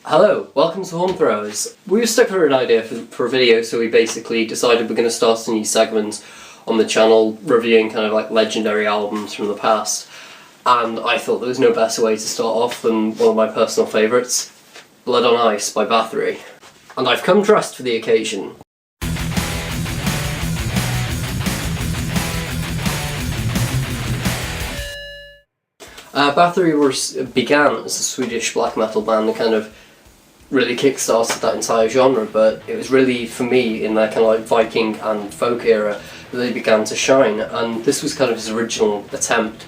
Hello, welcome to HornThrowers. We were stuck for an idea for a video, so we basically decided we're going to start a new segment on the channel reviewing kind of like legendary albums from the past. And I thought there was no better way to start off than one of my personal favourites, Blood on Ice by Bathory. And I've come dressed for the occasion. Bathory began as a Swedish black metal band that kind of really kick-started that entire genre, but it was really, for me, in their kind of like Viking and folk era that they began to shine, and this was kind of his original attempt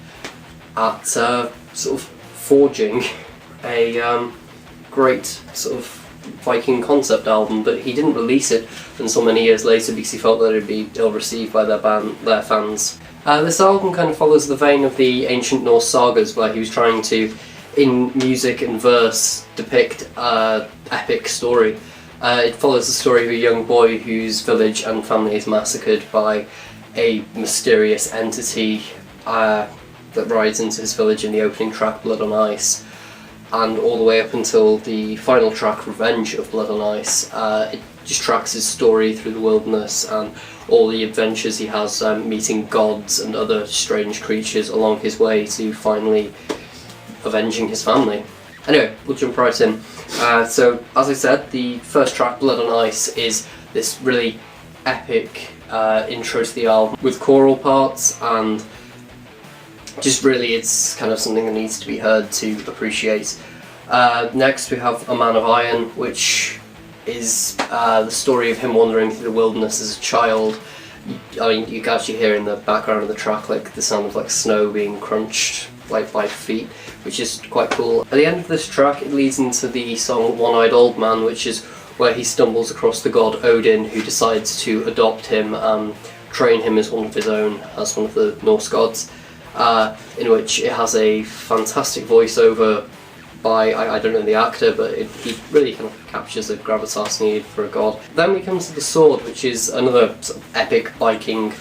at sort of forging a great sort of Viking concept album, but he didn't release it until many years later because he felt that it would be ill-received by their fans. This album kind of follows the vein of the ancient Norse sagas, where he was trying to, in music and verse, depict an epic story. It follows the story of a young boy whose village and family is massacred by a mysterious entity that rides into his village in the opening track, Blood on Ice, and all the way up until the final track, Revenge of Blood on Ice. It just tracks his story through the wilderness and all the adventures he has meeting gods and other strange creatures along his way to finally avenging his family. Anyway, we'll jump right in. So, as I said, the first track, Blood on Ice, is this really epic intro to the album with choral parts, and just really it's kind of something that needs to be heard to appreciate. Next we have A Man of Iron, which is the story of him wandering through the wilderness as a child. I mean, you can actually hear in the background of the track like the sound of like snow being crunched like by feet, which is quite cool. At the end of this track it leads into the song One-Eyed Old Man, which is where he stumbles across the god Odin, who decides to adopt him and train him as one of his own, as one of the Norse gods, in which it has a fantastic voiceover by, I don't know the actor, but he really kind of captures the gravitas needed for a god. Then we come to The Sword, which is another sort of epic Viking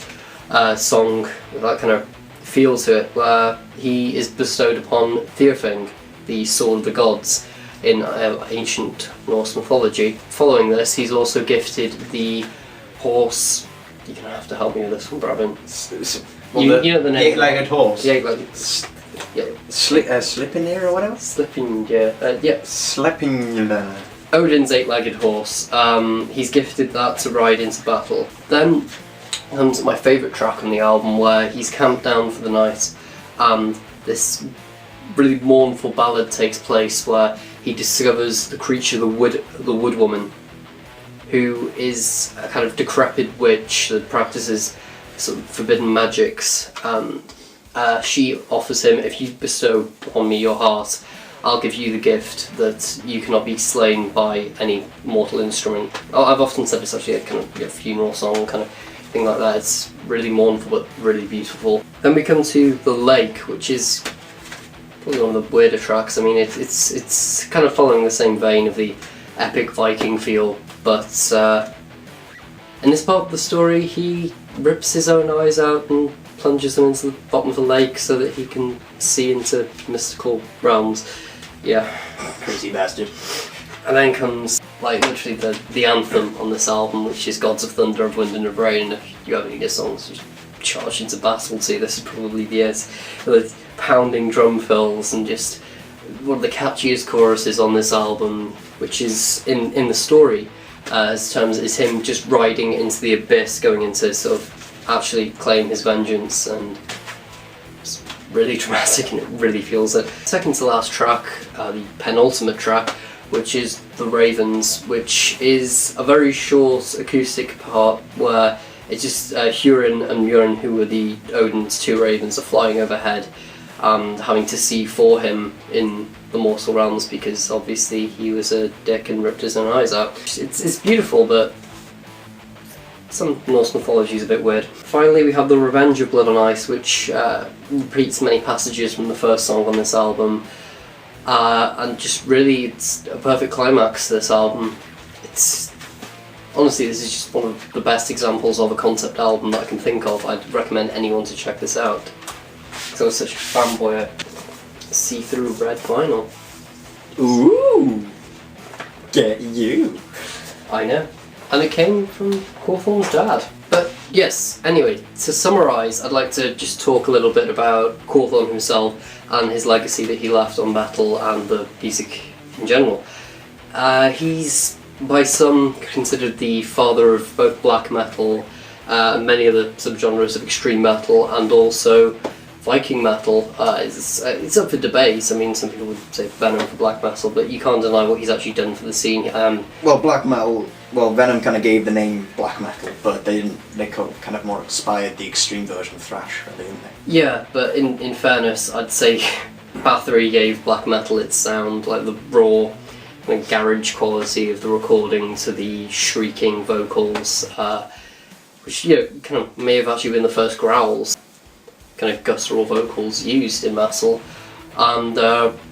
song with that kind of feel to it, where he is bestowed upon Thyrfing, the sword of the gods, in ancient Norse mythology. Following this, he's also gifted the horse. You're going to have to help me with this one, Brabin. You know the name? The eight-legged horse. The eight-legged. Yeah. Sleipnir or what else? Slipping, yeah. Yeah. Sleipnir. Odin's eight-legged horse. He's gifted that to ride into battle. Then comes my favourite track on the album, where he's camped down for the night, and this really mournful ballad takes place where he discovers the creature, the wood woman, who is a kind of decrepit witch that practices sort of forbidden magics. She offers him, if you bestow upon me your heart, I'll give you the gift that you cannot be slain by any mortal instrument. I've often said it's actually a kind of funeral song kind of thing like that. It's really mournful but really beautiful. Then we come to The Lake, which is probably one of the weirder tracks. I mean, it's kind of following the same vein of the epic Viking feel, but in this part of the story he rips his own eyes out and plunges them into the bottom of the lake so that he can see into mystical realms. Yeah. Crazy bastard. And then comes like literally the anthem on this album, which is Gods of Thunder, of Wind and of Rain. If you have any of your songs just charge into battle to, this is probably the it. With pounding drum fills and just one of the catchiest choruses on this album, which is in the story as terms is him just riding into the abyss, going into sort of actually claim his vengeance, and it's really dramatic and it really feels it. Second to last track, the penultimate track, which is The Ravens, which is a very short acoustic part where it's just Hurin and Mjorn, who were the Odin's two ravens, are flying overhead and having to see for him in the mortal realms because obviously he was a dick and ripped his own eyes out. It's beautiful, but some Norse mythology is a bit weird. Finally, we have The Revenge of Blood on Ice, which repeats many passages from the first song on this album, and just really it's a perfect climax to this album. Honestly, this is just one of the best examples of a concept album that I can think of. I'd recommend anyone to check this out. Because I was such a fanboy of see-through red vinyl. Ooh! Get you. I know. And it came from Quorthon's dad. But yes, anyway, to summarise, I'd like to just talk a little bit about Quorthon himself and his legacy that he left on metal and the music in general. He's by some considered the father of both black metal and many other subgenres of extreme metal, and also Viking metal. It's up for debate. I mean, some people would say Venom for black metal, but you can't deny what he's actually done for the scene. Well, black metal. Well, Venom kind of gave the name black metal, but they didn't. They kind of more inspired the extreme version of thrash, really, didn't they? Yeah, but in fairness, I'd say Bathory gave black metal its sound, like the raw, kind of garage quality of the recording to the shrieking vocals, which kind of may have actually been the first growls, kind of guttural vocals used in metal, and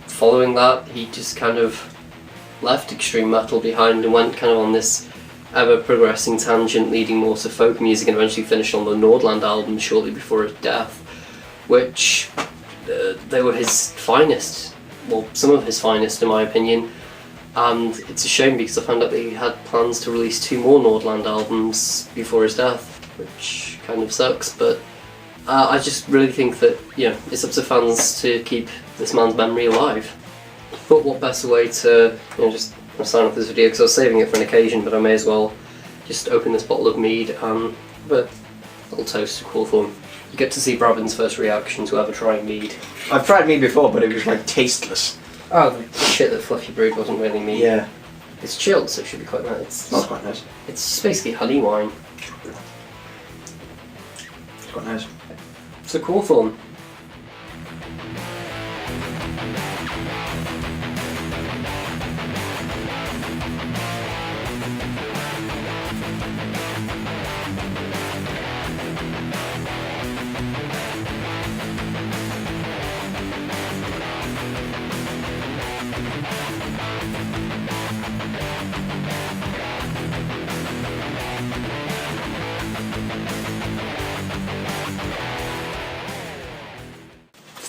following that, he just kind of left extreme metal behind and went kind of on this ever-progressing tangent leading more to folk music, and eventually finished on the Nordland album shortly before his death, which they were his finest, well, some of his finest in my opinion, and it's a shame because I found out that he had plans to release 2 more Nordland albums before his death, which kind of sucks, but I just really think that, it's up to fans to keep this man's memory alive. But what better way to, just sign off this video, because I was saving it for an occasion, but I may as well just open this bottle of mead and have a little toast to Quorthon. You get to see Braben's first reaction to ever trying mead. I've tried mead before, but it was like tasteless. Oh, the shit that Fluffy brewed wasn't really mead. Yeah. It's chilled, so it should be quite nice. That's quite nice. It's just basically honey wine. It's quite nice. So Quorthon.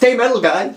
Stay metal, guys!